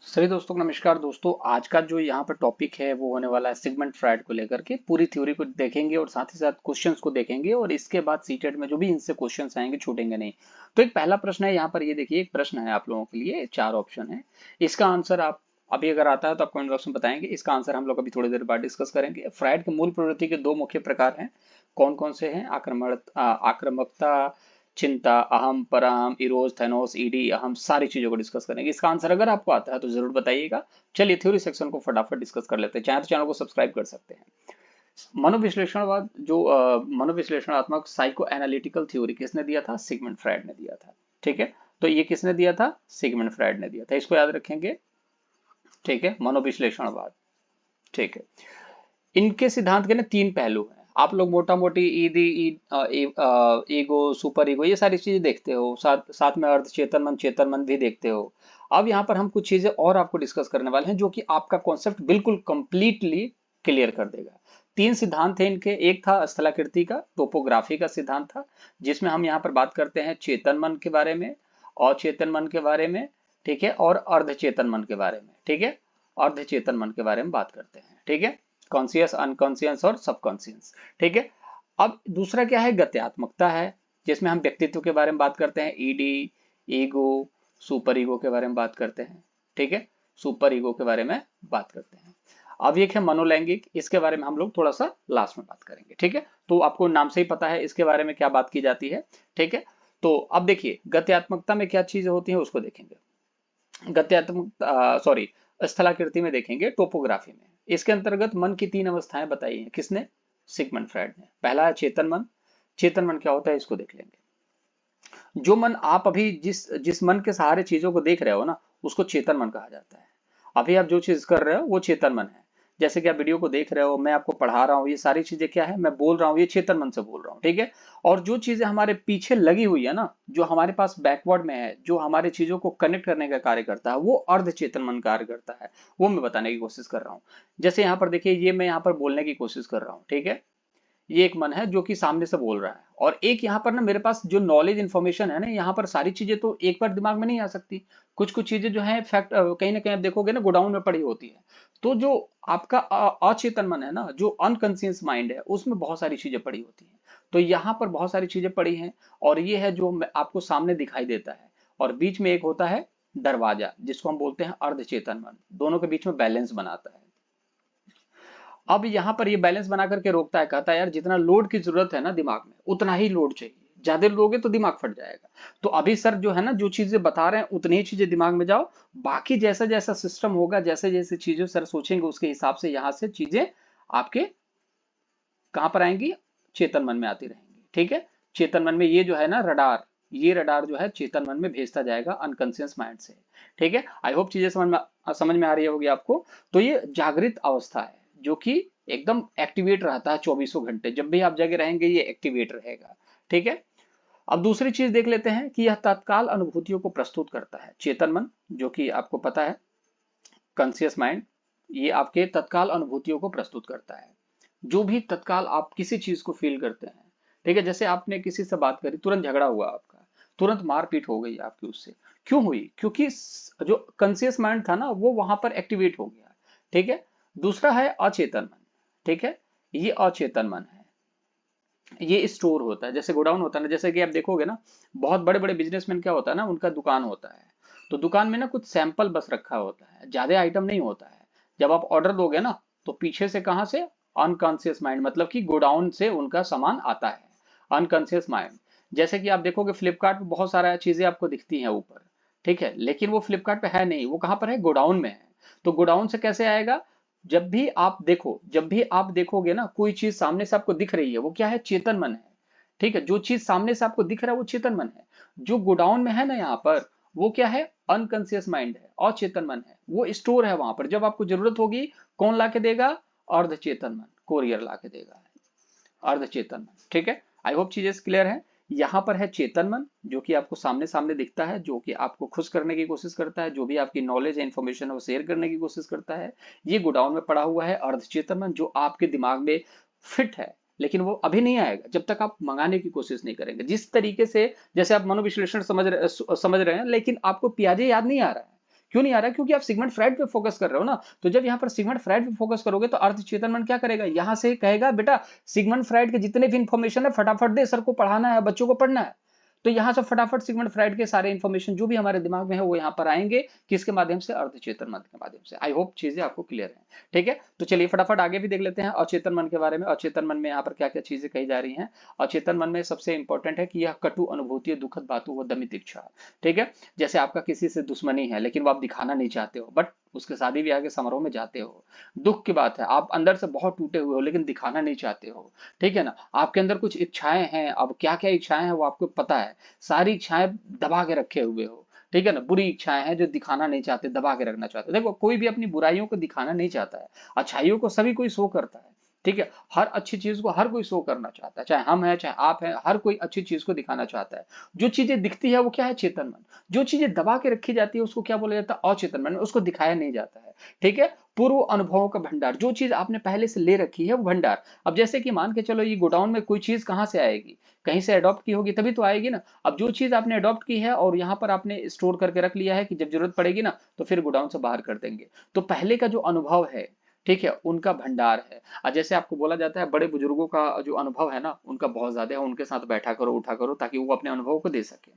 सभी दोस्तों को नमस्कार। दोस्तों आज का जो यहाँ पर टॉपिक है वो होने वाला है सिगमंड फ्रायड को लेकर के पूरी थ्योरी को देखेंगे और साथ ही साथ क्वेश्चंस को देखेंगे और इसके बाद सीटेट में जो भी इनसे क्वेश्चंस आएंगे छूटेंगे नहीं। तो एक पहला प्रश्न है यहाँ पर, ये देखिए एक प्रश्न है आप लोगों के लिए, 4 ऑप्शन है। इसका आंसर आप अभी अगर आता है तो आप कमेंट बॉक्स में बताएंगे। इसका आंसर हम लोग अभी थोड़ी देर बाद डिस्कस करेंगे। फ्रायड के मूल प्रवृत्ति के 2 मुख्य प्रकार हैं। कौन कौन से हैं? आक्रामकता, चिंता, अहम, परअहम, इरोज, थेनोस, ईडी, अहम, सारी चीजों को डिस्कस करेंगे। इसका आंसर अगर आपको आता है तो जरूर बताइएगा। चलिए थ्योरी सेक्शन को फटाफट डिस्कस कर लेते हैं। चाहे तो चैनल को सब्सक्राइब कर सकते हैं। मनोविश्लेषणवाद जो मनोविश्लेषणात्मक साइको एनालिटिकल थ्योरी किसने दिया था? सिगमंड फ्रायड ने दिया था। ठीक है, तो ये किसने दिया था? सिगमंड फ्रायड ने दिया था, इसको याद रखेंगे। ठीक है, मनोविश्लेषणवाद। ठीक है, इनके सिद्धांत के ना 3 पहलू हैं। आप लोग मोटा मोटी ईगो, सुपर ईगो, ये सारी चीजें देखते हो, साथ साथ में अर्ध चेतन मन, चेतन मन भी देखते हो। अब यहाँ पर हम कुछ चीजें और आपको डिस्कस करने वाले हैं जो कि आपका कॉन्सेप्ट बिल्कुल कंप्लीटली क्लियर कर देगा। 3 सिद्धांत थे इनके। एक था स्थलाकृति का, टोपोग्राफी का सिद्धांत था, जिसमें हम यहाँ पर बात करते हैं चेतन मन के बारे में, अचेतन मन के बारे में, ठीक है, और अर्धचेतन मन के बारे में। ठीक है, अर्धचेतन मन के बारे में बात करते हैं। ठीक है, कॉन्सियस, अनकॉन्सियस और सबकॉन्सियस। ठीक है, अब दूसरा क्या है? गत्यात्मकता है, जिसमें हम व्यक्तित्व के बारे में बात करते हैं। ईडी, ईगो, सुपर ईगो के बारे में बात करते हैं। ठीक है, सुपर ईगो के बारे में बात करते हैं। अब एक है मनोलैंगिक, इसके बारे में हम लोग थोड़ा सा लास्ट में बात करेंगे। ठीक है, तो आपको नाम से ही पता है इसके बारे में क्या बात की जाती है। ठीक है, तो अब देखिए गत्यात्मकता में क्या चीजें होती हैं उसको देखेंगे। गत्यात्मक सॉरी स्थलाकृति में देखेंगे, टोपोग्राफी में। इसके अंतर्गत मन की 3 अवस्थाएं बताई हैं। किसने? सिगमंड फ्रायड ने। पहला है चेतन मन। चेतन मन क्या होता है इसको देख लेंगे। जो मन आप अभी जिस जिस मन के सहारे चीजों को देख रहे हो ना, उसको चेतन मन कहा जाता है। अभी आप जो चीज कर रहे हो वो चेतन मन है। जैसे कि आप वीडियो को देख रहे हो, मैं आपको पढ़ा रहा हूँ, ये सारी चीजें क्या है? मैं बोल रहा हूँ, ये चेतन मन से बोल रहा हूँ। ठीक है, और जो चीजें हमारे पीछे लगी हुई है ना, जो हमारे पास बैकवर्ड में है, जो हमारे चीजों को कनेक्ट करने का कार्य करता है, वो अर्ध चेतन मन कार्य करता है। वो मैं बताने की कोशिश कर रहा हूँ। जैसे यहाँ पर देखिए, ये मैं यहाँ पर बोलने की कोशिश कर रहा हूँ। ठीक है, ये एक मन है जो कि सामने से बोल रहा है, और एक यहाँ पर ना मेरे पास जो नॉलेज इंफॉर्मेशन है ना, यहाँ पर सारी चीजें तो एक बार दिमाग में नहीं आ सकती। कुछ कुछ चीजें जो है फैक्ट कहीं ना कहीं आप देखोगे ना गोडाउन में पड़ी होती है। तो जो आपका अचेतन मन है ना, जो अनकॉन्शियस माइंड है, उसमें बहुत सारी चीजें पड़ी होती हैं। तो यहाँ पर बहुत सारी चीजें पड़ी हैं, और ये है जो आपको सामने दिखाई देता है। और बीच में एक होता है दरवाजा, जिसको हम बोलते हैं अर्धचेतन मन, दोनों के बीच में बैलेंस बनाता है। अब यहाँ पर ये बैलेंस बना करके रोकता है, कहता है यार जितना लोड की जरूरत है ना दिमाग में, उतना ही लोड चाहिए। ज्यादा लोगे तो दिमाग फट जाएगा। तो अभी सर जो है ना, जो चीजें बता रहे हैं उतनी ही चीजें दिमाग में जाओ। बाकी जैसा जैसा सिस्टम होगा, जैसे जैसे चीजें सर सोचेंगे, उसके हिसाब से यहाँ से चीजें आपके कहाँ पर आएंगी? चेतन मन में आती रहेंगी। ठीक है, चेतन मन में ये जो है ना रडार, ये रडार जो है चेतन मन में भेजता जाएगा अनकॉन्शियस माइंड से। ठीक है, आई होप चीजें समझ में आ रही होगी आपको। तो ये जागृत अवस्था है जो कि एकदम एक्टिवेट रहता है 24 घंटे। जब भी आप जगे रहेंगे ये एक्टिवेट रहेगा। ठीक है, अब दूसरी चीज देख लेते हैं कि यह तत्काल अनुभूतियों को प्रस्तुत करता है। चेतन मन जो कि आपको पता है, कॉन्शियस माइंड, ये आपके तत्काल अनुभूतियों को प्रस्तुत करता है। जो भी तत्काल आप किसी चीज को फील करते हैं। ठीक है, जैसे आपने किसी से बात करी, तुरंत झगड़ा हुआ आपका, तुरंत मारपीट हो गई आपकी उससे। क्यों हुई? क्योंकि जो कॉन्शियस माइंड था ना, वो वहां पर एक्टिवेट हो गया। ठीक है, दूसरा है अचेतन मन। ठीक है, ये अचेतन मन है, ये स्टोर होता है, जैसे गोडाउन होता है ना। जैसे कि आप देखोगे ना, बहुत बड़े बड़े बिजनेसमैन क्या होता है ना, उनका दुकान होता है। तो दुकान में ना कुछ सैंपल बस रखा होता है, ज्यादा आइटम नहीं होता है। जब आप ऑर्डर दोगे ना, तो पीछे से कहां से? अनकॉन्शियस माइंड, मतलब कि गोडाउन से उनका सामान आता है। Unconscious mind. जैसे कि आप देखोगे फ्लिपकार्ट पे बहुत सारा चीजें आपको दिखती हैं ऊपर। ठीक है, लेकिन वो फ्लिपकार्ट पे है नहीं, वो कहां पर है? गोडाउन में है। तो गोडाउन से कैसे आएगा? जब भी आप देखोगे ना, कोई चीज सामने से आपको दिख रही है, वो क्या है? चेतन मन है। ठीक है, जो चीज सामने से आपको दिख रहा है वो चेतन मन है। जो गोडाउन में है ना यहाँ पर, वो क्या है? अनकॉन्शियस माइंड है, अचेतन मन है। वो स्टोर है वहां पर, जब आपको जरूरत होगी कौन ला के देगा? अर्धचेतन मन, कोरियर ला के देगा, अर्धचेतन मन। ठीक है, आई होप चीजें क्लियर है। यहाँ पर है चेतन मन, जो कि आपको सामने सामने दिखता है, जो कि आपको खुश करने की कोशिश करता है, जो भी आपकी नॉलेज है, इंफॉर्मेशन है, वो शेयर करने की कोशिश करता है। ये गोडाउन में पड़ा हुआ है अर्धचेतन मन, जो आपके दिमाग में फिट है, लेकिन वो अभी नहीं आएगा जब तक आप मंगाने की कोशिश नहीं करेंगे। जिस तरीके से, जैसे आप मनोविश्लेषण समझ रहे हैं, लेकिन आपको पियाजे याद नहीं आ रहा है, क्यों नहीं आ रहा है? क्योंकि आप सिगमंड फ्राइड पे फोकस कर रहे हो ना। तो जब यहाँ पर सिगमंड फ्राइड पे फोकस करोगे तो अर्ध चेतन मन क्या करेगा, यहाँ से कहेगा बेटा सिगमंड फ्राइड के जितने भी इंफॉर्मेशन है फटाफट दे, सर को पढ़ाना है, बच्चों को पढ़ना है। तो यहाँ से फटाफट सिगमंड फ्राइड के सारे इंफॉर्मेशन जो भी हमारे दिमाग में है वो यहाँ पर आएंगे, किसके माध्यम से, अर्धचेतन मन के माध्यम से। आई होप चीजें आपको क्लियर है, ठीक है। तो चलिए फटाफट आगे भी देख लेते हैं अचेतन मन के बारे में। अचेतन मन में यहाँ पर क्या क्या चीजें कही जा रही हैं। अचेतन मन में सबसे इंपॉर्टेंट है कि यह कटु अनुभूति, दुखद बातों व दमित इच्छा, ठीक है। जैसे आपका किसी से दुश्मनी है लेकिन वो आप दिखाना नहीं चाहते हो, बट उसके शादी ब्याह के समारोह में जाते हो। दुख की बात है, आप अंदर से बहुत टूटे हुए हो लेकिन दिखाना नहीं चाहते हो, ठीक है ना। आपके अंदर कुछ इच्छाएं हैं, अब क्या क्या इच्छाएं हैं वो आपको पता है, सारी इच्छाएं दबा के रखे हुए हो, ठीक है ना। बुरी इच्छाएं हैं जो दिखाना नहीं चाहते, दबा के रखना चाहते। देखो कोई भी अपनी बुराइयों को दिखाना नहीं चाहता है, अच्छाइयों को सभी कोई शो करता है, ठीक है। हर अच्छी चीज को हर कोई शो करना चाहता है, चाहे हम हैं चाहे आप हैं, हर कोई अच्छी चीज को दिखाना चाहता है। जो चीजें दिखती है वो क्या है, चेतन मन। जो चीजें दबा के रखी जाती है उसको क्या बोला जाता है, अचेतन मन, उसको दिखाया नहीं जाता है, ठीक है। पूर्व अनुभवों का भंडार, जो चीज आपने पहले से ले रखी है वो भंडार। अब जैसे कि मान के चलो ये गोडाउन में कोई चीज कहाँ से आएगी, कहीं से अडॉप्ट की होगी तभी तो आएगी ना। अब जो चीज आपने अडॉप्ट की है और यहाँ पर आपने स्टोर करके रख लिया है कि जब जरूरत पड़ेगी ना तो फिर गोडाउन से बाहर कर देंगे, तो पहले का जो अनुभव है, ठीक है, उनका भंडार है। जैसे आपको बोला जाता है बड़े बुजुर्गों का जो अनुभव है ना उनका बहुत ज्यादा है, उनके साथ बैठा करो उठा करो ताकि वो अपने अनुभव को दे सके।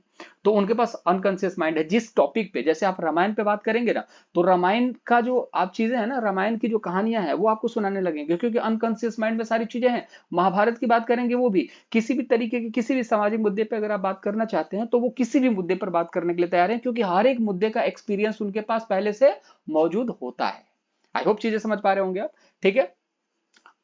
तो उनके पास अनकॉन्शियस माइंड है। जिस टॉपिक पे, जैसे आप रामायण पे बात करेंगे ना, तो रामायण का जो आप चीजें है ना, रामायण की जो कहानियां हैं वो आपको सुनाने लगेंगे क्योंकि अनकॉन्शियस माइंड में सारी चीजें हैं। महाभारत की बात करेंगे, वो भी किसी भी तरीके की किसी भी सामाजिक मुद्दे पे अगर आप बात करना चाहते हैं तो वो किसी भी मुद्दे पर बात करने के लिए तैयार है, क्योंकि हर एक मुद्दे का एक्सपीरियंस उनके पास पहले से मौजूद होता है। आई होप चीजें समझ पा रहे होंगे आप, ठीक है।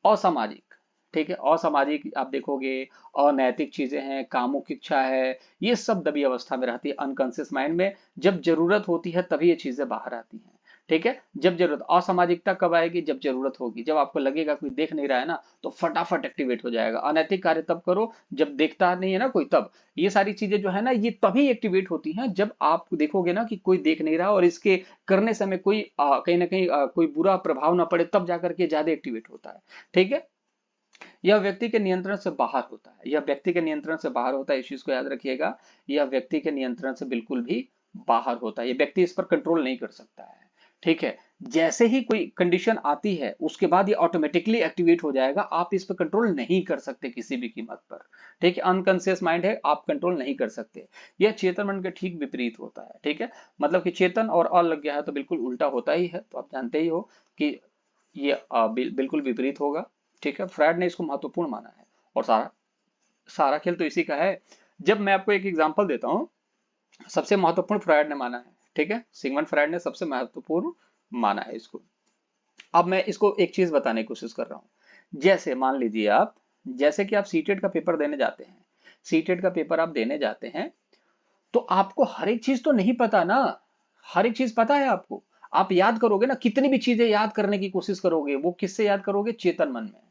असामाजिक, ठीक है, असामाजिक आप देखोगे, अनैतिक चीजें हैं, कामुक इच्छा है, ये सब दबी अवस्था में रहती है अनकॉन्शियस माइंड में। जब जरूरत होती है तभी ये चीजें बाहर आती हैं, ठीक है। जब जरूरत, असामाजिकता कब आएगी, जब जरूरत होगी, जब आपको लगेगा कोई देख नहीं रहा है ना तो फटाफट एक्टिवेट हो जाएगा। अनैतिक कार्य तब करो जब देखता नहीं है ना कोई, तब ये सारी चीजें जो है ना ये तभी एक्टिवेट होती हैं जब आप देखोगे ना कि कोई देख नहीं रहा और इसके करने समय कोई कहीं ना कहीं कोई बुरा प्रभाव ना पड़े, तब जाकर के ज्यादा एक्टिवेट होता है, ठीक है। यह व्यक्ति के नियंत्रण से बाहर होता है, यह व्यक्ति के नियंत्रण से बाहर होता है, इस चीज को याद रखिएगा। यह व्यक्ति के नियंत्रण से बिल्कुल भी बाहर होता है, यह व्यक्ति इस पर कंट्रोल नहीं कर सकता है, ठीक है। जैसे ही कोई कंडीशन आती है उसके बाद ये ऑटोमेटिकली एक्टिवेट हो जाएगा, आप इस पर कंट्रोल नहीं कर सकते किसी भी कीमत पर, ठीक है। अनकॉन्शियस माइंड है, आप कंट्रोल नहीं कर सकते। यह चेतन मन के ठीक विपरीत होता है, ठीक है। मतलब कि चेतन और अ लग गया है तो बिल्कुल उल्टा होता ही है, तो आप जानते ही हो कि ये बिल्कुल विपरीत होगा, ठीक है। फ्रायड ने इसको महत्वपूर्ण माना है और सारा सारा खेल तो इसी का है। जब मैं आपको एक एग्जांपल देता हूं, सबसे महत्वपूर्ण फ्रायड ने माना है, ठीक है, सिगमंड फ्रायड ने सबसे महत्वपूर्ण माना है इसको। अब मैं इसको एक चीज बताने की कोशिश कर रहा हूं। जैसे मान लीजिए आप, जैसे कि आप सीटेट का पेपर देने जाते हैं, सीटेट का पेपर आप देने जाते हैं तो आपको हर एक चीज तो नहीं पता ना, हर एक चीज पता है आपको। आप याद करोगे ना, कितनी भी चीजें याद करने की कोशिश करोगे वो किससे याद करोगे, चेतन मन में,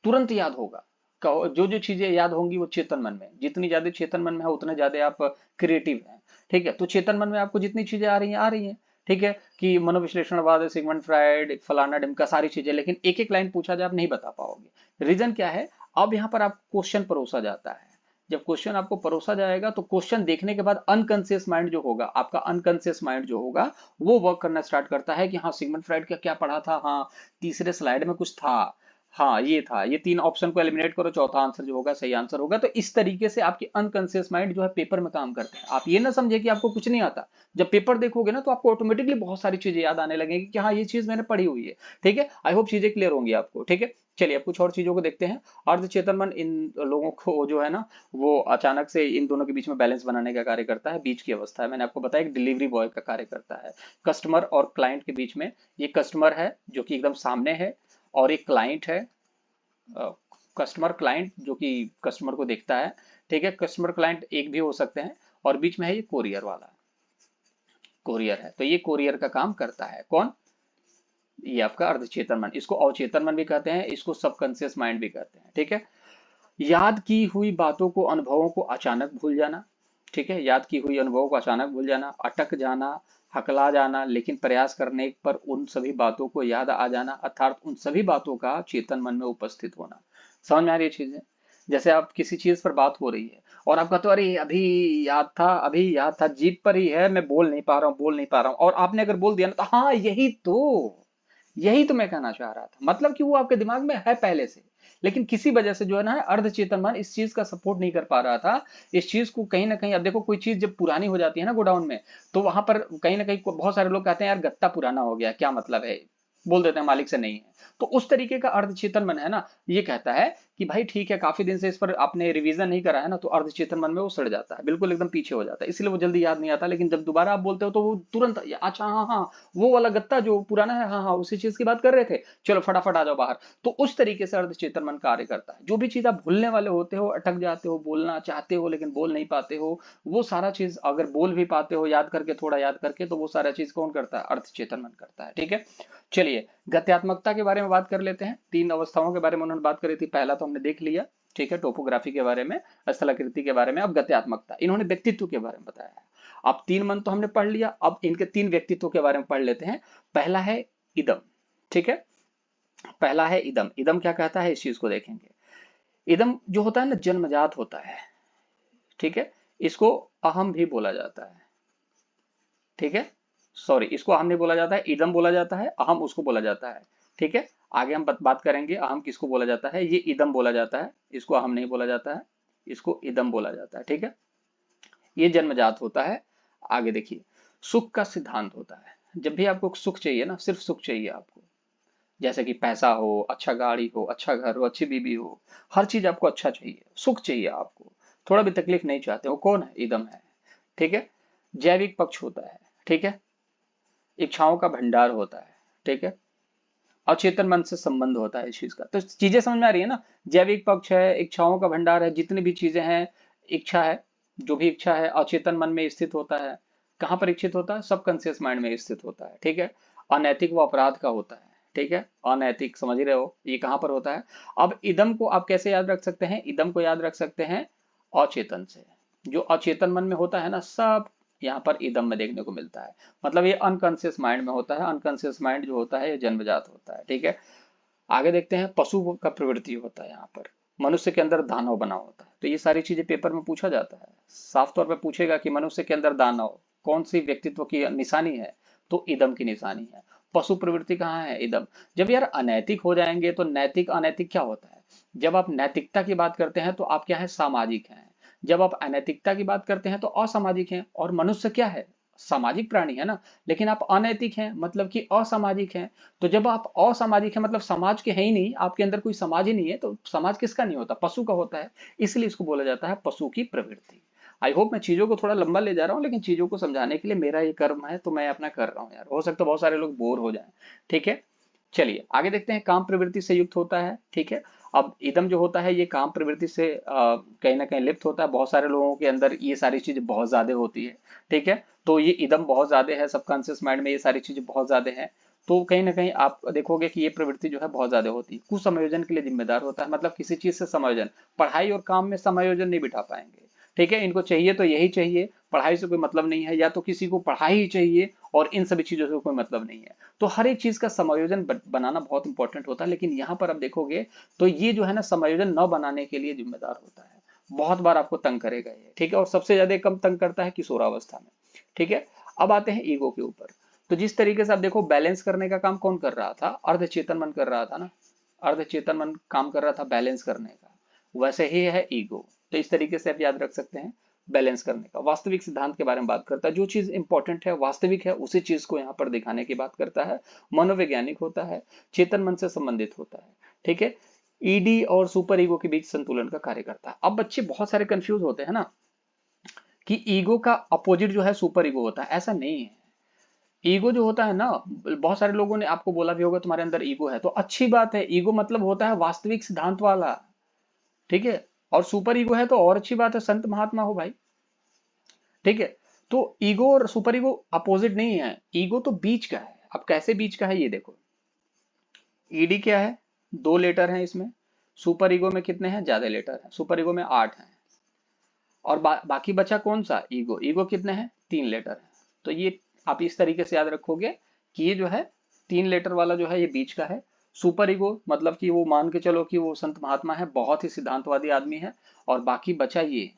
तुरंत याद होगा। जो जो चीजें याद होंगी वो चेतन मन में, जितनी ज्यादा चेतन मन में है उतने ज्यादा आप क्रिएटिव हैं, ठीक है। तो चेतन मन में आपको जितनी चीजें आ रही हैं, ठीक है, कि मनोविश्लेषणवाद, सिगमंड फ्रायड, फलाना ढिमका, सारी चीजें, लेकिन एक एक लाइन पूछा जाए आप नहीं बता पाओगे। रीजन क्या है, अब यहाँ पर आप क्वेश्चन परोसा जाता है। जब क्वेश्चन आपको परोसा जाएगा तो क्वेश्चन देखने के बाद अनकॉन्शियस माइंड जो होगा, आपका अनकॉन्शियस माइंड जो होगा वो वर्क करना स्टार्ट करता है कि हाँ सिगमंड फ्रायड का क्या पढ़ा था, हाँ तीसरे स्लाइड में कुछ था, हाँ ये था, ये तीन ऑप्शन को एलिमिनेट करो, चौथा आंसर जो होगा सही आंसर होगा। तो इस तरीके से आपकी अनकॉन्शियस माइंड जो है पेपर में काम करता है। आप ये ना समझे कि आपको कुछ नहीं आता, जब पेपर देखोगे ना तो आपको ऑटोमेटिकली बहुत सारी चीजें याद आने लगेंगी कि हाँ ये चीज मैंने पढ़ी हुई है, ठीक है। आई होप चीजें क्लियर होंगी आपको, ठीक है। चलिए अब कुछ और चीजों को देखते हैं। अर्धचेतन मन इन लोगों को जो है ना वो अचानक से इन दोनों के बीच में बैलेंस बनाने का कार्य करता है। बीच की अवस्था है, मैंने आपको बताया एक डिलीवरी बॉय का कार्य करता है कस्टमर और क्लाइंट के बीच में। ये कस्टमर है जो कि एकदम सामने है और एक क्लाइंट है, कस्टमर क्लाइंट जो कि कस्टमर को देखता है, ठीक है। कस्टमर क्लाइंट एक भी हो सकते हैं और बीच में है ये कोरियर वाला, कोरियर है। तो ये कोरियर का काम करता है कौन, ये आपका अर्धचेतन मन। इसको अवचेतन मन भी कहते हैं, इसको सबकॉन्शियस माइंड भी कहते हैं, ठीक है। याद की हुई बातों को, अनुभवों को अचानक भूल जाना, ठीक है। याद की हुई अनुभवों को अचानक भूल जाना, अटक जाना, हकला जाना, लेकिन प्रयास करने पर उन सभी बातों को याद आ जाना, अर्थात उन सभी बातों का चेतन मन में उपस्थित होना। समझ में आ रही है चीजें। जैसे आप किसी चीज पर बात हो रही है और आप कहते हो अरे अभी याद था, जीप पर ही है, मैं बोल नहीं पा रहा हूँ, बोल नहीं पा रहा हूँ, और आपने अगर बोल दिया ना तो हाँ यही तो मैं कहना चाह रहा था, मतलब कि वो आपके दिमाग में है पहले से, लेकिन किसी वजह से जो है ना अर्धचेतन मन इस चीज का सपोर्ट नहीं कर पा रहा था। इस चीज को कहीं ना कहीं, अब देखो कोई चीज जब पुरानी हो जाती है ना गोडाउन में, तो वहां पर कहीं ना कहीं बहुत सारे लोग कहते हैं यार गत्ता पुराना हो गया, क्या मतलब है, बोल देते हैं मालिक से नहीं है। तो उस तरीके का अर्धचेतन मन है ना, ये कहता है कि भाई ठीक है, काफी दिन से इस पर आपने रिवीजन नहीं करा है ना, तो अर्धचेतन मन में वो सड़ जाता है, बिल्कुल एकदम पीछे हो जाता है, इसलिए वो जल्दी याद नहीं आता, लेकिन जब दोबारा आप बोलते हो तो वो तुरंत अच्छा हाँ हाँ, वो वाला गत्ता जो पुराना है, हाँ हाँ उसी चीज की बात कर रहे थे, चलो फटाफट आ जाओ बाहर। तो उस तरीके से अर्धचेतन मन कार्य करता है। जो भी चीज आप भूलने वाले होते हो, अटक जाते हो, बोलना चाहते हो लेकिन बोल नहीं पाते हो, वो सारा चीज अगर बोल भी पाते हो याद करके, थोड़ा याद करके, तो वो सारा चीज कौन करता है, अर्धचेतन मन करता है। ठीक है, चलिए गत्यात्मकता के बारे में बात कर लेते हैं। तीन अवस्थाओं के बारे में उन्होंने बात करी थी, पहला तो हमने देख लिया, ठीक है, टोपोग्राफी के बारे में, स्थलाकृति के बारे में। अब गत्यात्मकता, इन्होंने व्यक्तित्व के बारे में बताया है। अब तीन मन तो हमने पढ़ लिया, अब इनके तीन व्यक्तित्व के बारे में पढ़ लेते हैं। पहला है इदम, ठीक है, पहला है इदम। इदम क्या कहता है, इस चीज को देखेंगे। इदम जो होता है ना, जन्मजात होता है, ठीक है, इसको अहम भी बोला जाता है, ठीक है, सॉरी इसको अहम नहीं बोला जाता है, इदम बोला जाता है, अहम उसको बोला जाता है, ठीक है। आगे हम बात करेंगे अहम किसको बोला जाता है, ये इदम बोला जाता है, इसको अहम नहीं बोला जाता है, इसको इदम बोला जाता है, ठीक है। ये जन्मजात होता है। आगे देखिए, सुख का सिद्धांत होता है। जब भी आपको सुख चाहिए ना, सिर्फ सुख चाहिए आपको, जैसे कि पैसा हो, अच्छा गाड़ी हो, अच्छा घर हो, अच्छी बीबी हो, हर चीज आपको अच्छा चाहिए, सुख चाहिए आपको, थोड़ा भी तकलीफ नहीं चाहते, वो कौन है, इदम है, ठीक है। जैविक पक्ष होता है, ठीक है, इच्छाओं का भंडार होता है, ठीक है, अचेतन मन से संबंध होता है इस चीज का। तो चीजें समझ में आ रही है ना, जैविक पक्ष है, इच्छाओं का भंडार है, जितनी भी चीजें हैं, इच्छा है, जो भी इच्छा है अचेतन मन में स्थित होता है। कहाँ पर स्थित होता है, सबकॉन्शियस माइंड में स्थित होता है, ठीक है। अनैतिक व अपराध का होता है, ठीक है, अनैतिक समझ ही रहे हो, ये कहाँ पर होता है। अब इदम को आप कैसे याद रख सकते हैं, इदम को याद रख सकते हैं अचेतन से। जो अचेतन मन में होता है ना, सब यहाँ पर इदम में देखने को मिलता है। मतलब ये अनकॉन्शियस माइंड में होता है, अनकॉन्शियस माइंड जो होता है ये जन्मजात होता है, ठीक है। आगे देखते हैं, पशु का प्रवृत्ति होता है यहाँ पर, मनुष्य के अंदर दानव बना होता है। तो ये सारी चीजें पेपर में पूछा जाता है, साफ तौर पे पूछेगा कि मनुष्य के अंदर दानव कौन सी व्यक्तित्व की निशानी है, तो इदम की निशानी है। पशु प्रवृत्ति कहाँ है, इदम। जब यार अनैतिक हो जाएंगे तो नैतिक अनैतिक क्या होता है, जब आप नैतिकता की बात करते हैं तो आप क्या है, सामाजिक हैं। जब आप अनैतिकता की बात करते हैं तो असामाजिक हैं। और मनुष्य क्या है, सामाजिक प्राणी है ना, लेकिन आप अनैतिक हैं, मतलब कि असामाजिक हैं। तो जब आप असामाजिक हैं, मतलब समाज के हैं ही नहीं, आपके अंदर कोई समाज ही नहीं है, तो समाज किसका नहीं होता, पशु का होता है। इसलिए इसको बोला जाता है पशु की प्रवृत्ति। आई होप मैं चीजों को थोड़ा लंबा ले जा रहा हूँ, लेकिन चीजों को समझाने के लिए मेरा ये कर्म है, तो मैं अपना कर रहा हूँ यार, हो सकता है बहुत सारे लोग बोर हो जाएं, ठीक है। चलिए आगे देखते हैं, काम प्रवृत्ति से युक्त होता है, ठीक है। अब इदम जो होता है ये काम प्रवृत्ति से कहीं ना कहीं लिप्त होता है। बहुत सारे लोगों के अंदर ये सारी चीजें बहुत ज्यादा होती है, ठीक है। तो ये इदम बहुत ज्यादा है, सबकॉन्शियस माइंड में ये सारी चीजें बहुत ज्यादा है। तो कहीं ना कहीं आप देखोगे कि ये प्रवृत्ति जो है बहुत ज्यादा होती है। कुसंयोजन के लिए जिम्मेदार होता है, मतलब किसी चीज से समायोजन, पढ़ाई और काम में समायोजन नहीं बिठा पाएंगे, ठीक है। इनको चाहिए तो यही चाहिए, पढ़ाई से कोई मतलब नहीं है, या तो किसी को पढ़ाई ही चाहिए और इन सभी चीजों से कोई मतलब नहीं है। तो हर एक चीज का समायोजन बनाना बहुत इंपॉर्टेंट होता है। लेकिन यहाँ पर आप देखोगे तो ये जो है ना, समायोजन न बनाने के लिए जिम्मेदार होता है, बहुत बार आपको तंग करेगा ये, ठीक है। और सबसे ज्यादा कम तंग करता है किशोरावस्था में, ठीक है। अब आते हैं ईगो के ऊपर। तो जिस तरीके से आप देखो, बैलेंस करने का काम कौन कर रहा था, अर्धचेतन मन कर रहा था ना, अर्धचेतन मन काम कर रहा था बैलेंस करने का, वैसे ही है ईगो। तो इस तरीके से आप याद रख सकते हैं, बैलेंस करने का। वास्तविक सिद्धांत के बारे में बात करता है, जो चीज इंपॉर्टेंट है, वास्तविक है, उसी चीज को यहाँ पर दिखाने की बात करता है। मनोवैज्ञानिक होता है, चेतन मन से संबंधित होता है, ठीक है। ईडी और सुपर ईगो के बीच संतुलन का कार्य करता है। अब बच्चे बहुत सारे कंफ्यूज होते हैं ना कि ईगो का अपोजिट जो है सुपर ईगो होता है, ऐसा नहीं है। ईगो जो होता है ना, बहुत सारे लोगों ने आपको बोला भी होगा तुम्हारे अंदर ईगो है, तो अच्छी बात है, ईगो मतलब होता है वास्तविक सिद्धांत वाला, ठीक है। और सुपर ईगो है तो और अच्छी बात है, संत महात्मा हो भाई, ठीक है। तो ईगो और सुपर ईगो अपोजिट नहीं है, ईगो तो बीच का है। अब कैसे बीच का है ये देखो, ईडी क्या है, 2 लेटर हैं इसमें, सुपर ईगो में कितने हैं, ज्यादा लेटर हैं, सुपर ईगो में 8 हैं। और बाकी बचा कौन सा, ईगो, ईगो कितने हैं, 3 लेटर हैं। तो ये आप इस तरीके से याद रखोगे कि ये जो है 3 लेटर वाला जो है ये बीच का है। सुपर ईगो मतलब कि वो मान के चलो कि वो संत महात्मा है, बहुत ही सिद्धांतवादी आदमी है। और बाकी बचा ये,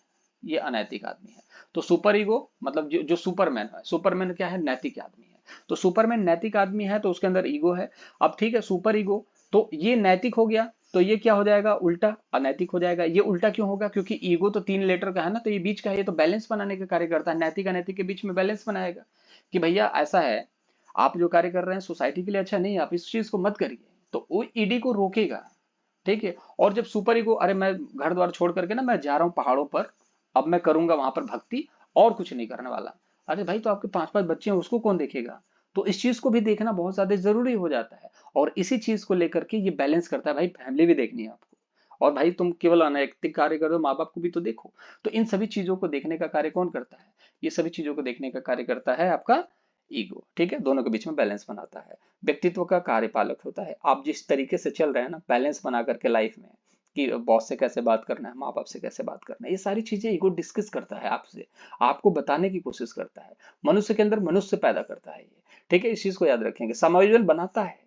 ये अनैतिक आदमी है। तो सुपर ईगो मतलब जो सुपरमैन है, सुपरमैन क्या है, नैतिक आदमी है। तो सुपरमैन नैतिक आदमी है तो उसके अंदर ईगो है। अब ठीक है, सुपर ईगो तो ये नैतिक हो गया, तो ये क्या हो जाएगा, उल्टा अनैतिक हो जाएगा। ये उल्टा क्यों होगा, क्योंकि ईगो तो 3 लेटर का है ना, तो ये बीच का है, ये तो बैलेंस बनाने का कार्य करता है, नैतिक अनैतिक के बीच में बैलेंस बनाएगा कि भैया ऐसा है, आप जो कार्य कर रहे हैं सोसाइटी के लिए अच्छा नहीं है, आप इस चीज को मत करिए, तो वो ईडी को रोकेगा। ठीक है। और जब सुपर ईगो, अरे मैं घर द्वार छोड़ करके ना मैं जा रहा हूँ पहाड़ों पर, अब मैं करूंगा वहां पर भक्ति और कुछ नहीं करने वाला। अरे भाई, तो आपके 5-5 बच्चे हैं, उसको कौन देखेगा। तो इस चीज को भी देखना बहुत ज्यादा जरूरी हो जाता है। और इसी चीज को लेकर के ये बैलेंस करता है, भाई फैमिली भी देखनी है आपको, और भाई तुम केवल अनैतिक कार्य कर रहे हो, माँ बाप को भी तो देखो। तो इन सभी चीजों को देखने का कार्य कौन करता है, ये सभी चीजों को देखने का कार्य करता है आपका ईगो। ठीक है, दोनों के बीच में बैलेंस बनाता है, व्यक्तित्व का कार्यपालक होता है। आप जिस तरीके से चल रहे हैं ना बैलेंस बना करके लाइफ में, कि बॉस से कैसे बात करना है, माँ बाप से कैसे बात करना है, ये सारी चीजें ईगो डिस्कस करता है आपसे, आपको बताने की कोशिश करता है, मनुष्य के अंदर मनुष्य पैदा करता है ये। ठीक है, इस चीज को याद रखेंगे, समायोजन बनाता है।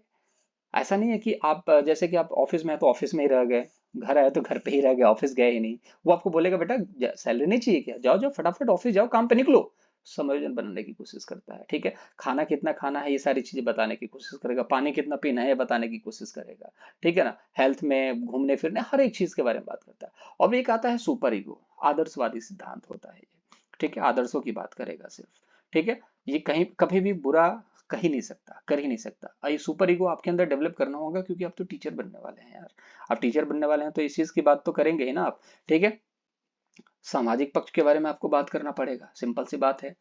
ऐसा नहीं है कि आप जैसे कि आप ऑफिस में है तो ऑफिस में ही रह गए, घर आए तो घर पे ही रह गए, ऑफिस गए ही नहीं। वो आपको बोलेगा बेटा सैलरी नहीं चाहिए क्या, जाओ जाओ फटाफट ऑफिस जाओ, काम पे निकलो। समायोजन बनाने की कोशिश करता है। ठीक है, खाना कितना खाना है ये सारी चीजें बताने की कोशिश करेगा, पानी कितना पीना है ये बताने की कोशिश करेगा। ठीक है ना, हेल्थ में घूमने फिरने हर एक चीज के बारे में बात करता है। और एक आता है सुपर ईगो, आदर्शवादी सिद्धांत होता है ये। ठीक है, आदर्शों की बात करेगा सिर्फ। ठीक है, ये कहीं कभी भी बुरा कह ही नहीं सकता, कर ही नहीं सकता। और ये सुपर ईगो आपके अंदर डेवलप करना होगा, क्योंकि आप तो टीचर बनने वाले हैं यार। आप टीचर बनने वाले हैं तो इस चीज की बात तो करेंगे ही ना आप। ठीक है, सामाजिक पक्ष के बारे में आपको बात करना पड़ेगा, सिंपल सी बात है।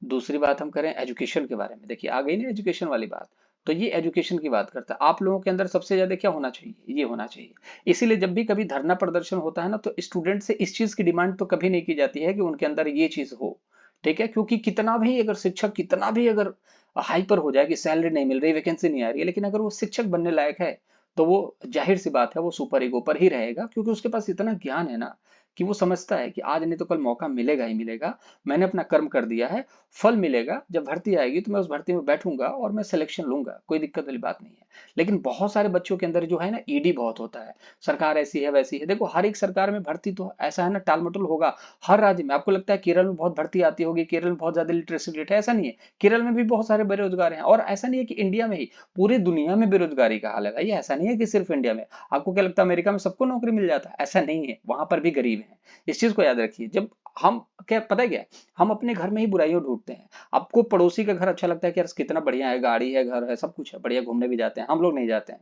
दूसरी बात हम करें एजुकेशन के बारे में, देखिए आ गई ना एजुकेशन वाली बात। तो ये एजुकेशन की बात करता है, आप लोगों के अंदर सबसे ज्यादा क्या होना चाहिए, ये होना चाहिए। इसीलिए जब भी कभी धरना प्रदर्शन होता है ना, तो स्टूडेंट से इस चीज की डिमांड तो कभी नहीं की जाती है कि उनके अंदर ये चीज हो। ठीक है, क्योंकि कितना भी अगर शिक्षक कितना भी अगर हाइपर हो जाए कि सैलरी नहीं मिल रही, वैकेंसी नहीं आ रही है, लेकिन अगर वो शिक्षक बनने लायक है, तो वो जाहिर सी बात है वो सुपर ईगो पर ही रहेगा, क्योंकि उसके पास इतना ज्ञान है ना कि वो समझता है कि आज नहीं तो कल मौका मिलेगा ही मिलेगा। मैंने अपना कर्म कर दिया है, फल मिलेगा, जब भर्ती आएगी तो मैं उस भर्ती में बैठूंगा और मैं सिलेक्शन लूंगा, कोई दिक्कत वाली बात नहीं है। लेकिन बहुत सारे बच्चों के अंदर जो है ना ईडी बहुत होता है, सरकार ऐसी है वैसी है। देखो हर एक सरकार में भर्ती तो ऐसा है ना टालमटोल होगा, हर राज्य में। आपको लगता है केरल में बहुत भर्ती आती होगी, केरल में बहुत ज्यादा लिटरेसी रेट है, ऐसा नहीं है। केरल में भी बहुत सारे बेरोजगार हैं, और ऐसा नहीं है कि इंडिया में ही, पूरी दुनिया में बेरोजगारी का हाल है भाई, ऐसा नहीं है कि सिर्फ इंडिया में। आपको क्या लगता है अमेरिका में सबको नौकरी मिल जाता है, ऐसा नहीं है, वहां पर भी गरीब है। इस चीज को याद रखिए। जब हम क्या पता है क्या है? हम अपने घर में ही बुराइयों ढूंढते हैं। आपको पड़ोसी का घर अच्छा लगता है कि यार कितना बढ़िया है, गाड़ी है, घर है, सब कुछ है, बढ़िया, घूमने भी जाते हैं, हम लोग नहीं जाते हैं।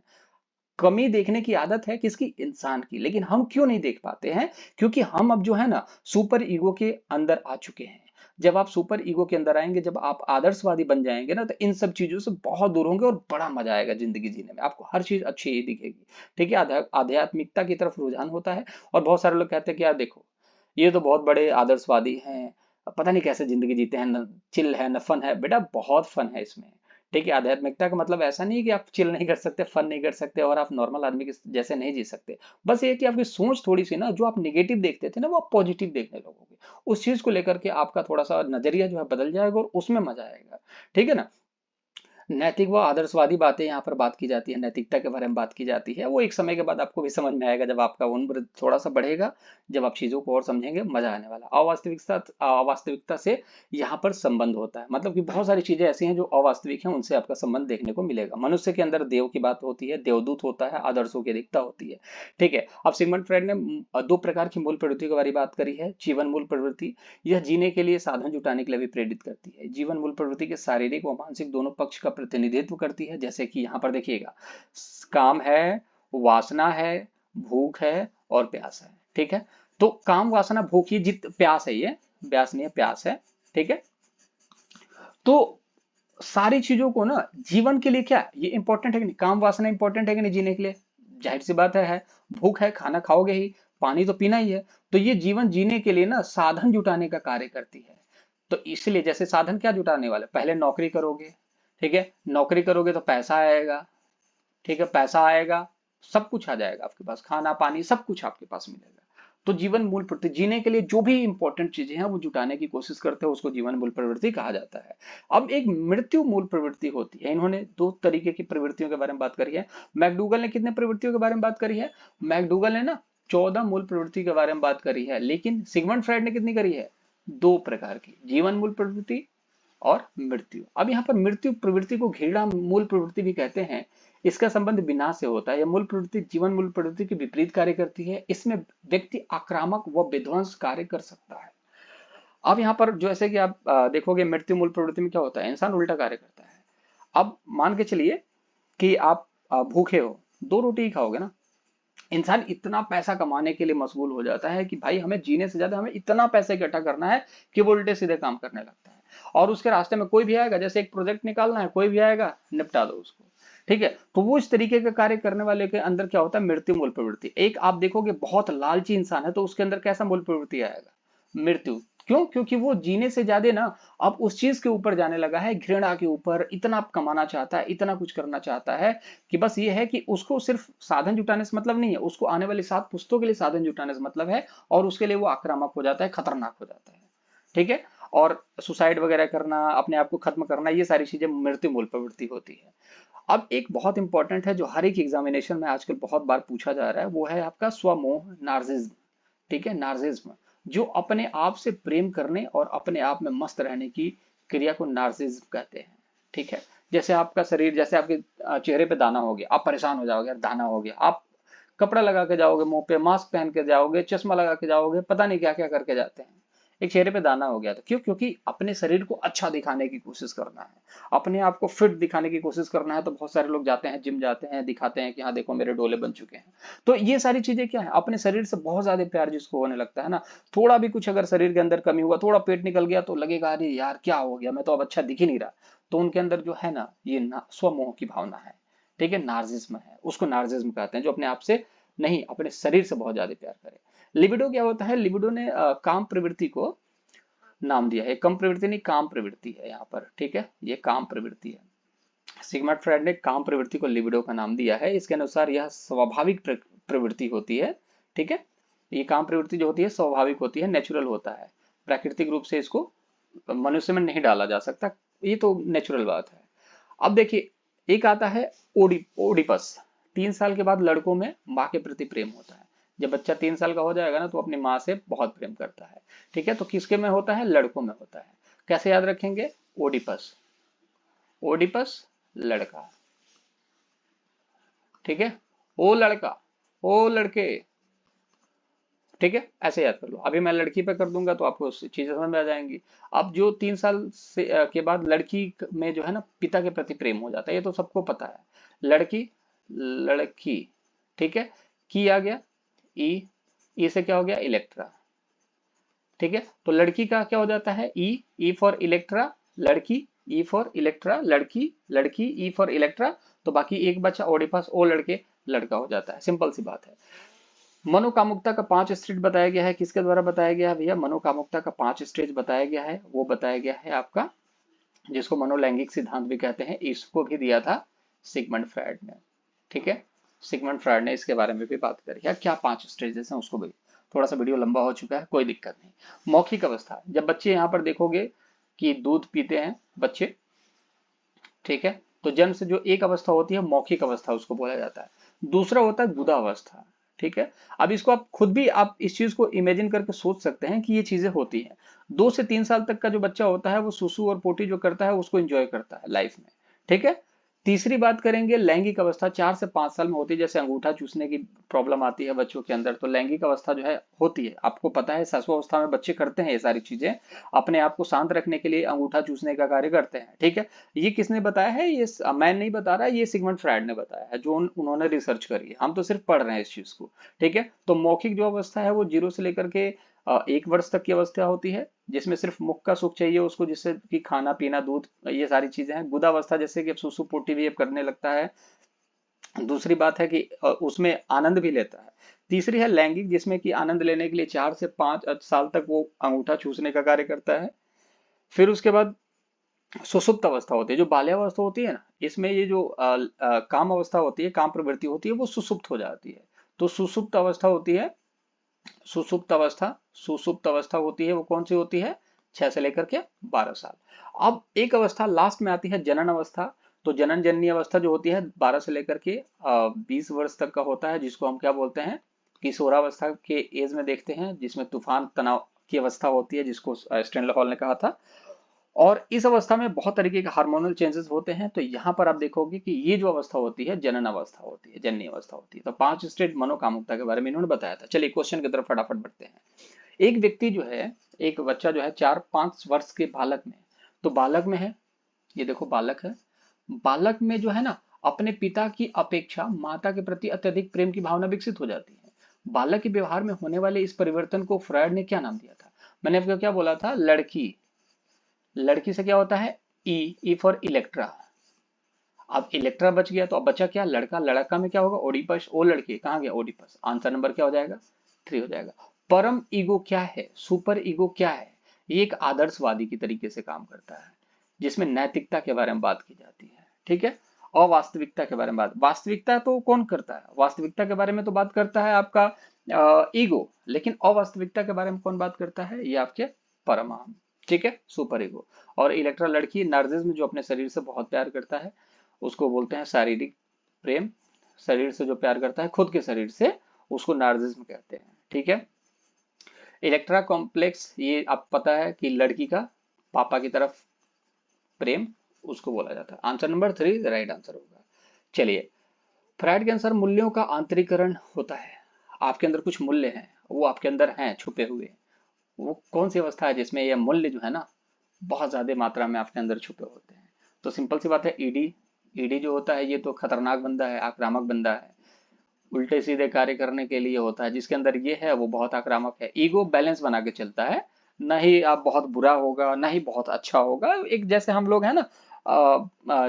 कमी देखने की आदत है किसकी, इंसान की। लेकिन हम क्यों नहीं देख पाते हैं, क्योंकि हम अब जो है ना सुपर ईगो के अंदर आ चुके हैं। जब आप सुपर ईगो के अंदर आएंगे, जब आप आदर्शवादी बन जाएंगे ना, तो इन सब चीजों से बहुत दूर होंगे और बड़ा मजा आएगा जिंदगी जीने में, आपको हर चीज अच्छी ही दिखेगी। ठीक है, आध्यात्मिकता की तरफ रुझान होता है। और बहुत सारे लोग कहते हैं कि यार देखो, ये तो बहुत बड़े आदर्शवादी हैं, पता नहीं कैसे जिंदगी जीते हैं, न चिल है न फन है। बेटा बहुत फन है इसमें। ठीक है, आध्यात्मिकता का मतलब ऐसा नहीं है कि आप चिल नहीं कर सकते, फन नहीं कर सकते, और आप नॉर्मल आदमी के जैसे नहीं जी सकते। बस ये कि आपकी सोच थोड़ी सी ना, जो आप निगेटिव देखते थे ना, वो आप पॉजिटिव देखने लगोगे। उस चीज को लेकर के आपका थोड़ा सा नजरिया जो है बदल जाएगा, और उसमें मजा आएगा। ठीक है ना। नैतिक व आदर्शवादी बातें यहाँ पर बात की जाती है, नैतिकता के बारे में बात की जाती है। वो एक समय के बाद आपको भी समझ में आएगा, जब आपका उम्र थोड़ा सा बढ़ेगा, जब आप चीजों को और समझेंगे, मजा आने वाला। अवास्तविकता से यहाँ पर संबंध होता है, मतलब कि बहुत सारी चीजें ऐसी हैं जो अवास्तविक हैं, उनसे आपका संबंध देखने को मिलेगा। मनुष्य के अंदर देव की बात होती है, देवदूत होता है, आदर्शों की अधिकता होती है। ठीक है, अब सिगमंड फ्रेड ने 2 प्रकार की मूल प्रवृत्ति के बारे में बात करी है। जीवन मूल प्रवृत्ति, यह जीने के लिए साधन जुटाने के लिए भी प्रेरित करती है। जीवन मूल प्रवृत्ति के शारीरिक व मानसिक दोनों पक्ष का प्रतिनिधित्व करती है। जैसे कि यहाँ पर देखिएगा, काम है, वासना है, भूख है और प्यास है। ठीक है, तो काम वासना भूख, ये जित प्यास है, ये प्यास नहीं है, प्यास है। ठीक है, तो सारी चीजों को ना जीवन के लिए क्या ये इंपॉर्टेंट है कि नहीं, काम वासना इंपॉर्टेंट है कि नहीं जीने के लिए, जाहिर सी बात है। भूख है, खाना खाओगे ही, पानी तो पीना ही है। तो ये जीवन जीने के लिए ना साधन जुटाने का कार्य करती है। तो इसलिए जैसे साधन क्या जुटाने वाले, पहले नौकरी करोगे। ठीक है, नौकरी करोगे तो पैसा आएगा। ठीक है, पैसा आएगा, सब कुछ आ जाएगा आपके पास, खाना पानी सब कुछ आपके पास मिलेगा। तो जीवन मूल प्रवृत्ति, जीने के लिए जो भी इंपॉर्टेंट चीजें हैं वो जुटाने की कोशिश करते हैं, उसको जीवन मूल प्रवृत्ति कहा जाता है। अब एक मृत्यु मूल प्रवृत्ति होती है। इन्होंने 2 तरीके की प्रवृत्तियों के बारे में बात करी है। मैकडूगल ने कितने प्रवृत्तियों के बारे में बात करी है, मैकडूगल ने ना 14 मूल प्रवृत्ति के बारे में बात करी है, लेकिन सिगमंड फ्रायड ने कितनी करी है? 2 प्रकार की, जीवन मूल प्रवृत्ति और मृत्यु। अब यहाँ पर मृत्यु प्रवृत्ति को घृणा मूल प्रवृत्ति भी कहते हैं। इसका संबंध विनाश से होता है। यह मूल प्रवृत्ति जीवन मूल प्रवृत्ति के विपरीत कार्य करती है। इसमें व्यक्ति आक्रामक व विध्वंस कार्य कर सकता है। अब यहाँ पर जैसे कि आप देखोगे मृत्यु मूल प्रवृत्ति में क्या होता है, इंसान उल्टा कार्य करता है। अब मान के चलिए कि आप भूखे हो, 2 रोटी ही खाओगे ना। इंसान इतना पैसा कमाने के लिए मशगूल हो जाता है कि भाई हमें जीने से ज्यादा हमें इतना पैसा इकट्ठा करना है कि वो उल्टे सीधे काम करने लगता है। और उसके रास्ते में कोई भी आएगा, जैसे एक प्रोजेक्ट निकालना है, कोई भी आएगा, निपटा दो उसको, ठीक है। तो वो इस तरीके का कार्य करने वाले के अंदर क्या होता है, मृत्यु मूल प्रवृत्ति। एक आप देखोगे बहुत लालची इंसान है तो उसके अंदर कैसा मूल प्रवृत्ति आएगा, मृत्यु। क्यों? क्योंकि वो जीने से ज्यादा ना अब उस चीज के ऊपर जाने लगा है, घृणा के ऊपर, इतना कमाना चाहता है, इतना कुछ करना चाहता है कि बस ये है कि उसको सिर्फ साधन जुटाने से मतलब नहीं है, उसको आने वाली 7 पुश्तों के लिए साधन जुटाने से मतलब है। और उसके लिए वो आक्रामक हो जाता है, खतरनाक हो जाता है, ठीक है। और सुसाइड वगैरह करना, अपने आप को खत्म करना, ये सारी चीजें मृत्यु मूल प्रवृत्ति होती है। अब एक बहुत इंपॉर्टेंट है जो हर एक एग्जामिनेशन में आजकल बहुत बार पूछा जा रहा है, वो है आपका स्वमोह, नार्सिज्म, ठीक है, नार्सिज्म। जो अपने आप से प्रेम करने और अपने आप में मस्त रहने की क्रिया को नार्सिज्म कहते हैं, ठीक है। जैसे आपका शरीर, जैसे आपके चेहरे पे दाना हो गया, आप परेशान हो जाओगे, यार दाना हो गया, आप कपड़ा लगा के जाओगे, मुंह पे मास्क पहन के जाओगे, चश्मा लगा के जाओगे, पता नहीं क्या क्या करके जाते हैं, एक चेहरे पे दाना हो गया था। क्यों? क्योंकि अपने शरीर को अच्छा दिखाने की कोशिश करना है, अपने आप को फिट दिखाने की कोशिश करना है। तो बहुत सारे लोग जाते हैं, जिम जाते हैं, दिखाते हैं कि हाँ देखो मेरे डोले बन चुके हैं। तो ये सारी चीजें क्या है, अपने शरीर से बहुत ज्यादा प्यार जिसको होने लगता है ना, थोड़ा भी कुछ अगर शरीर के अंदर कमी हुआ, थोड़ा पेट निकल गया तो लगेगा अरे यार क्या हो गया, मैं तो अब अच्छा दिख ही नहीं रहा। तो उनके अंदर जो है ना, ये स्वमोह की भावना है, ठीक है, नार्सिज्म है, उसको नार्सिज्म कहते हैं, जो अपने आप से नहीं, अपने शरीर से बहुत ज्यादा प्यार करे। लिबिडो क्या होता है, लिबिडो ने काम प्रवृत्ति को नाम दिया है। कम प्रवृत्ति नहीं, काम प्रवृत्ति है यहाँ पर, ठीक है, ये काम प्रवृत्ति है। सिगमंड फ्रायड ने काम प्रवृत्ति को लिबिडो का नाम दिया है। इसके अनुसार यह स्वाभाविक प्रवृत्ति होती है, ठीक है। ये काम प्रवृत्ति जो होती है स्वाभाविक होती है, नेचुरल होता है। प्राकृतिक रूप से इसको मनुष्य में नहीं डाला जा सकता, ये तो नेचुरल बात है। अब देखिए, एक आता है ओडिपस। 3 साल के बाद लड़कों में माँ के प्रति प्रेम होता है। जब बच्चा 3 साल का हो जाएगा ना तो अपनी माँ से बहुत प्रेम करता है, ठीक है। तो किसके में होता है, लड़कों में होता है। कैसे याद रखेंगे, ओडिपस, ओडिपस लड़का, ठीक है, ओ लड़का, ओ लड़के, ठीक है, ऐसे याद कर लो। अभी मैं लड़की पे कर दूंगा तो आपको चीजें समझ में आ जाएंगी। अब जो 3 साल से के बाद लड़की में जो है ना पिता के प्रति प्रेम हो जाता है, ये तो सबको पता है। लड़की, लड़की, ठीक है, की आ गया, ई से क्या हो गया, इलेक्ट्रा, ठीक है। तो लड़की का क्या हो जाता है, ई फॉर इलेक्ट्रा, लड़की, ई फॉर इलेक्ट्रा, लड़की, लड़की, ई फॉर इलेक्ट्रा। तो बाकी एक बच्चा ओडिपस, ओ लड़के, लड़का हो जाता है। सिंपल सी बात है। मनोकामुकता का 5 स्टेज बताया गया है, किसके द्वारा बताया गया है भैया, मनोकामुकता का 5 स्टेज बताया गया है। वो बताया गया है आपका, जिसको मनोलैंगिक सिद्धांत भी कहते हैं, इसको भी दिया था सिगमंड फ्रायड ने, ठीक है। सिगमंड फ्रायड ने इसके बारे में भी बात करी है, क्या 5 स्टेजेस हैं उसको भी। थोड़ा सा वीडियो लंबा हो चुका है, कोई दिक्कत नहीं। मौखिक अवस्था, जब बच्चे यहाँ पर देखोगे कि दूध पीते हैं बच्चे, ठीक है, तो जन्म से जो एक अवस्था होती है मौखिक अवस्था उसको बोला जाता है। दूसरा होता है गुदा अवस्था, ठीक है। अब इसको आप खुद भी आप इस चीज को इमेजिन करके सोच सकते हैं कि ये चीजें होती हैं। 2 से 3 साल तक का जो बच्चा होता है वो सुसु और पोटी जो करता है उसको एंजॉय करता है लाइफ में, ठीक है। तीसरी बात करेंगे लैंगिक अवस्था, 4 से 5 साल में होती है। जैसे अंगूठा चूसने की प्रॉब्लम आती है बच्चों के अंदर, तो लैंगिक अवस्था जो है होती है। आपको पता है ससु अवस्था में बच्चे करते हैं ये सारी चीजें, अपने आप को शांत रखने के लिए अंगूठा चूसने का कार्य करते हैं, ठीक है। ये किसने बताया है, ये मैं नहीं बता रहा, ये सिगमंड फ्रायड ने बताया है, जो उन्होंने रिसर्च करी है, हम तो सिर्फ पढ़ रहे हैं इस चीज को, ठीक है। तो मौखिक जो अवस्था है वो 0 से लेकर के 1 वर्ष तक की अवस्था होती है, जिसमें सिर्फ मुख का सुख चाहिए उसको, जिससे कि खाना पीना दूध ये सारी चीजें हैं। गुदावस्था जैसे कि सुसु पोटी भी अब करने लगता है। दूसरी बात है कि उसमें आनंद भी लेता है। तीसरी है लैंगिक, जिसमें कि आनंद लेने के लिए 4 से 5 साल तक वो अंगूठा चूसने का कार्य करता है। फिर उसके बाद सुषुप्त अवस्था होती है, जो बाल्यावस्था होती है ना, इसमें ये जो काम अवस्था होती है, काम प्रवृत्ति होती है, वो सुषुप्त हो जाती है। तो सुषुप्त अवस्था होती है, सुसुप्त अवस्था, सुसुप्त अवस्था होती है, वो कौन सी होती है, 6 से लेकर के 12 साल। अब एक अवस्था लास्ट में आती है जनन अवस्था। तो जनन जननी अवस्था जो होती है 12 से लेकर के 20 वर्ष तक का होता है, जिसको हम क्या बोलते हैं, किशोरावस्था के एज में देखते हैं, जिसमें तूफान तनाव की अवस्था होती है, जिसको स्टैनले हॉल ने कहा था। और इस अवस्था में बहुत तरीके के हार्मोनल चेंजेस होते हैं। तो यहाँ पर आप देखोगे कि ये जो अवस्था होती है जनन अवस्था होती है, जननी अवस्था होती है। तो 5 स्टेट मनोकामुकता के बारे में इन्होंने बताया था। चलिए क्वेश्चन की तरफ फटाफट बढ़ते हैं। एक व्यक्ति जो है, एक बच्चा जो है 4-5 वर्ष के बालक में, तो बालक में है, ये देखो बालक है, बालक में जो है ना अपने पिता की अपेक्षा माता के प्रति अत्यधिक प्रेम की भावना विकसित हो जाती है। बालक के व्यवहार में होने वाले इस परिवर्तन को फ्रायड ने क्या नाम दिया था? मैंने आपको क्या बोला था? लड़की, लड़की से क्या होता है? E for Electra. अब इलेक्ट्रा बच गया तो अब बचा क्या? लड़का। लड़का में क्या होगा? ओडिपस। ओ लड़के कहाँ गया? ओडिपस। आंसर नंबर क्या हो जाएगा? 3 हो जाएगा। परम ईगो क्या है? सुपर ईगो क्या है? ये एक आदर्शवादी की तरीके से काम करता है, जिसमें नैतिकता के बारे में बात की जाती है। ठीक है। और वास्तविकता के बारे में बात, वास्तविकता तो कौन करता है? वास्तविकता के बारे में तो बात करता है आपका ईगो, लेकिन अवास्तविकता के बारे में कौन बात करता है? ये आपके परमाणु। ठीक है, सुपर ईगो। और इलेक्ट्रा लड़की नार्सिसिज्म, जो अपने शरीर से बहुत प्यार करता है, उसको बोलते हैं शारीरिक प्रेम। शरीर से जो प्यार करता है, खुद के शरीर से, उसको नार्सिसिज्म कहते हैं। ठीक है। इलेक्ट्रा कॉम्प्लेक्स, ये आप पता है कि लड़की का पापा की तरफ प्रेम, उसको बोला जाता है। आंसर नंबर 3 राइट आंसर होगा। चलिए, फ्रायड के अनुसार मूल्यों का आंतरिकरण होता है। आपके अंदर कुछ मूल्य हैं, वो आपके अंदर हैं छुपे हुए। वो कौन सी अवस्था है जिसमें ये मूल्य जो है ना बहुत ज्यादा मात्रा में आपके अंदर छुपे होते हैं? तो सिंपल सी बात है, ईडी। ईडी जो होता है ये तो खतरनाक बंदा है, आक्रामक बंदा है, उल्टे सीधे कार्य करने के लिए होता है। जिसके अंदर ये है वो बहुत आक्रामक है। ईगो बैलेंस बना के चलता है, ना ही आप बहुत बुरा होगा ना ही बहुत अच्छा होगा। एक जैसे हम लोग हैं ना,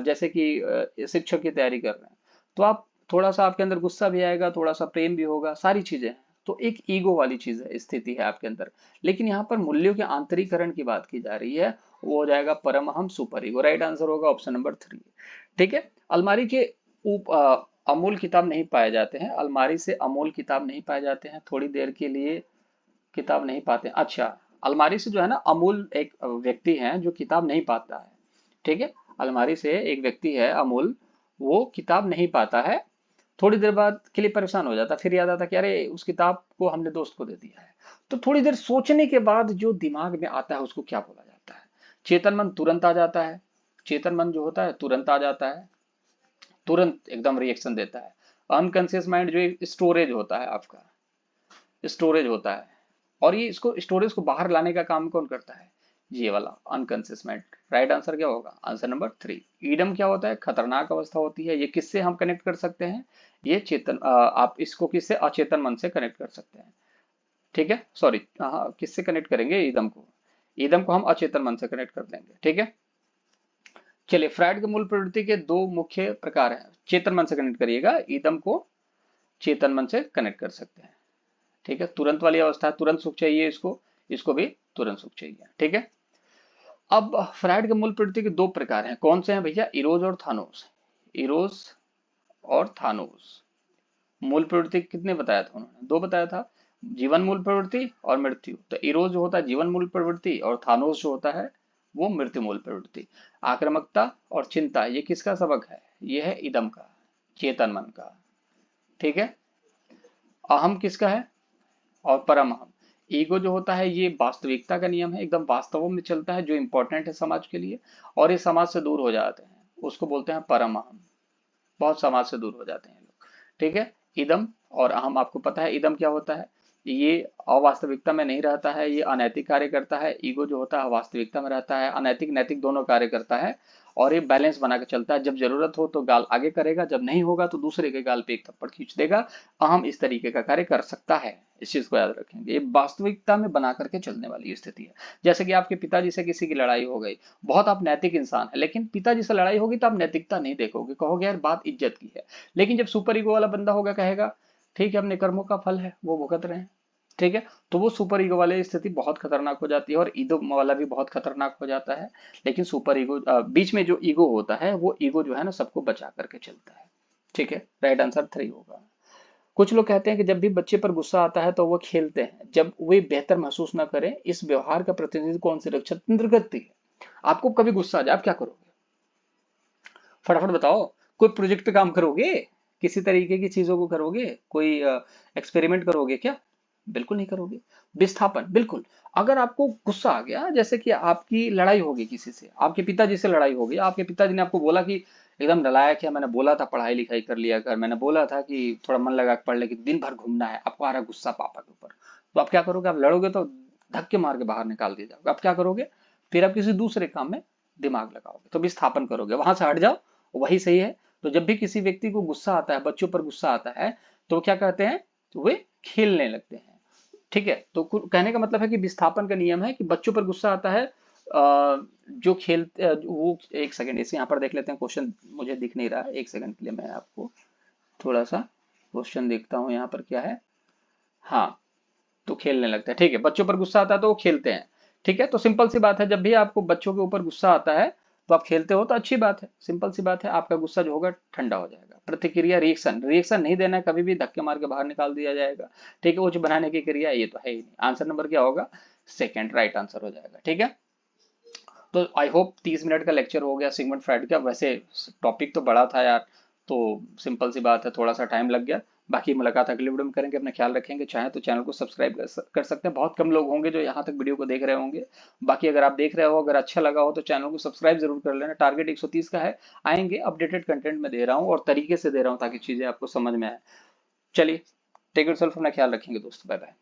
जैसे कि शिक्षक की तैयारी कर रहे हैं, तो आप थोड़ा सा आपके अंदर गुस्सा भी आएगा, थोड़ा सा प्रेम भी होगा, सारी चीजें हैं। तो एक ईगो वाली चीज है, स्थिति है आपके अंदर। लेकिन यहाँ पर मूल्यों के आंतरिकरण की बात की जा रही है, वो हो जाएगा परमहम सुपर ईगो। राइट आंसर होगा ऑप्शन नंबर 3। ठीक है। अलमारी के अमूल किताब नहीं पाए जाते हैं। अलमारी से अमूल किताब नहीं पाए जाते हैं, थोड़ी देर के लिए किताब नहीं पाते। अच्छा, अलमारी से जो है ना अमूल एक व्यक्ति है जो किताब नहीं पाता है। ठीक है। अलमारी से एक व्यक्ति है अमूल, वो किताब नहीं पाता है, थोड़ी देर बाद के लिए परेशान हो जाता, फिर याद आता कि अरे उस किताब को हमने दोस्त को दे दिया है। तो थोड़ी देर सोचने के बाद जो दिमाग में आता है उसको क्या बोला जाता है? चेतन मन तुरंत आ जाता है। चेतन मन जो होता है तुरंत आ जाता है, तुरंत एकदम रिएक्शन देता है। अनकॉन्शियस माइंड जो स्टोरेज होता है आपका, स्टोरेज होता है। और ये इसको स्टोरेज को बाहर लाने का काम कौन करता है? ये वाला अनकॉन्शियस माइंड। राइट आंसर क्या होगा? Answer number 3। ईडम क्या होता है? खतरनाक अवस्था होती है। ये किससे हम कनेक्ट कर सकते हैं? ये चेतन, आप इसको किससे? अचेतन मन से कनेक्ट कर सकते हैं। ठीक है, सॉरी, हाँ, किससे कनेक्ट करेंगे? ईदम को। ईदम को हम अचेतन मन से कनेक्ट कर देंगे। ठीक है। चलिए, फ्रायड के मूल प्रवृत्ति के 2 मुख्य प्रकार हैं। चेतन मन से कनेक्ट करिएगा, ईदम को चेतन मन से कनेक्ट कर सकते हैं। ठीक है। तुरंत वाली अवस्था, तुरंत सुख चाहिए इसको, इसको भी तुरंत सुख चाहिए। ठीक है। अब फ्रायड के मूल प्रवृत्ति के 2 प्रकार हैं। कौन से हैं भैया? इरोज और थानोस। इरोज और थानोस। मूल प्रवृत्ति कितने बताया था उन्होंने? 2 बताया था, जीवन मूल प्रवृत्ति और मृत्यु। तो इरोज जो होता है जीवन मूल प्रवृत्ति, और थानोस जो होता है वो मृत्यु मूल प्रवृत्ति। आक्रामकता और चिंता, ये किसका सबक है? ये है इदम का, चेतन मन का। ठीक है। अहम किसका है? और परमहम। ईगो जो होता है ये वास्तविकता का नियम है, एकदम वास्तवों में चलता है, जो इंपॉर्टेंट है समाज के लिए, और ये समाज से दूर हो जाते हैं, उसको बोलते हैं परमहम। बहुत समाज से दूर हो जाते हैं लोग। ठीक है। इदम और अहम, आपको पता है इदम क्या होता है? ये अवास्तविकता में नहीं रहता है, ये अनैतिक कार्य करता है। ईगो जो होता है वास्तविकता में रहता है, अनैतिक नैतिक दोनों कार्य करता है। और ये बैलेंस बना के चलता है, जब जरूरत हो तो गाल आगे करेगा, जब नहीं होगा तो दूसरे के गाल पे एक थप्पड़ खींच देगा। अहम इस तरीके का कार्य कर सकता है, इस चीज को याद रखेंगे। ये वास्तविकता में बना करके चलने वाली स्थिति है। जैसे कि आपके पिताजी से किसी की लड़ाई हो गई, बहुत आप नैतिक इंसान है, लेकिन पिताजी से लड़ाई होगी तो आप नैतिकता नहीं देखोगे, कहोगे यार बात इज्जत की है। लेकिन जब सुपर ईगो वाला बंदा होगा, कहेगा ठीक है अपने कर्मों का फल है, वो भुगत रहे हैं। ठीक है। तो वो सुपर ईगो वाली स्थिति बहुत खतरनाक हो जाती है, और ईगो वाला भी बहुत खतरनाक हो जाता है। लेकिन सुपर ईगो, बीच में जो ईगो होता है, वो ईगो जो है ना सबको बचा करके चलता है। ठीक है। राइट आंसर 3 होगा। कुछ लोग कहते हैं कि जब भी बच्चे पर गुस्सा आता है तो वो खेलते हैं, जब वे बेहतर महसूस ना करें। इस व्यवहार का प्रतिनिधित्व कौन सी रक्षा तंत्र करती है? आपको कभी गुस्सा आ जाए, आप क्या करोगे? फटाफट बताओ। कोई प्रोजेक्ट पे काम करोगे? किसी तरीके की चीजों को करोगे? कोई एक्सपेरिमेंट करोगे क्या? बिल्कुल नहीं करोगे। विस्थापन, बिल्कुल। अगर आपको गुस्सा आ गया, जैसे कि आपकी लड़ाई होगी किसी से, आपके पिताजी से लड़ाई हो गई, आपके पिताजी ने आपको बोला कि एकदम नलायक है, मैंने बोला था पढ़ाई लिखाई कर लिया कर, मैंने बोला था कि थोड़ा मन लगा के पढ़ ले, कि दिन भर घूमना है, आपको आ रहा है गुस्सा पापा के ऊपर, तो आप क्या करोगे? आप लड़ोगे तो धक्के मार के बाहर निकाल दिया जाओगे। आप क्या करोगे? फिर आप किसी दूसरे काम में दिमाग लगाओगे, तो विस्थापन करोगे, वहां से हट जाओ, वही सही है। तो जब भी किसी व्यक्ति को गुस्सा आता है, बच्चों पर गुस्सा आता है, तो क्या करते हैं? तो वे खेलने लगते हैं। ठीक है, तो कहने का मतलब है कि विस्थापन का नियम है कि बच्चों पर गुस्सा आता है, जो खेलते वो, एक सेकंड इसे यहाँ पर देख लेते हैं, क्वेश्चन मुझे दिख नहीं रहा है, एक सेकंड के लिए मैं आपको थोड़ा सा क्वेश्चन देखता हूँ यहाँ पर क्या है। हाँ, तो खेलने लगता है, ठीक है, बच्चों पर गुस्सा आता है तो वो खेलते हैं। ठीक है, तो सिंपल सी बात है, जब भी आपको बच्चों के ऊपर गुस्सा आता है तो आप खेलते हो, तो अच्छी बात है, सिंपल सी बात है, आपका गुस्सा जो होगा ठंडा हो जाएगा। प्रतिक्रिया, रिएक्शन, रिएक्शन नहीं देना है, कभी भी धक्के मार के बाहर निकाल दिया जाएगा। ठीक है, कुछ बनाने की क्रिया ये तो है ही नहीं। आंसर नंबर क्या होगा? सेकेंड राइट आंसर हो जाएगा। ठीक है, तो आई होप 30 मिनट का लेक्चर हो गया सिगमंड फ्राइड का। वैसे टॉपिक तो बड़ा था यार, तो सिंपल सी बात है, थोड़ा सा टाइम लग गया। बाकी मुलाकात अगले वीडियो में करेंगे, अपना ख्याल रखेंगे। चाहे तो चैनल को सब्सक्राइब कर सकते हैं, बहुत कम लोग होंगे जो यहाँ तक वीडियो को देख रहे होंगे। बाकी अगर आप देख रहे हो, अगर अच्छा लगा हो तो चैनल को सब्सक्राइब जरूर कर लेना। टारगेट 130 का है, आएंगे, अपडेटेड कंटेंट में दे रहा हूँ और तरीके से दे रहा हूँ ताकि चीजें आपको समझ में आए। चलिए, टेक योर सेल्फ, अपना ख्याल रखेंगे दोस्तों, बाय बाय।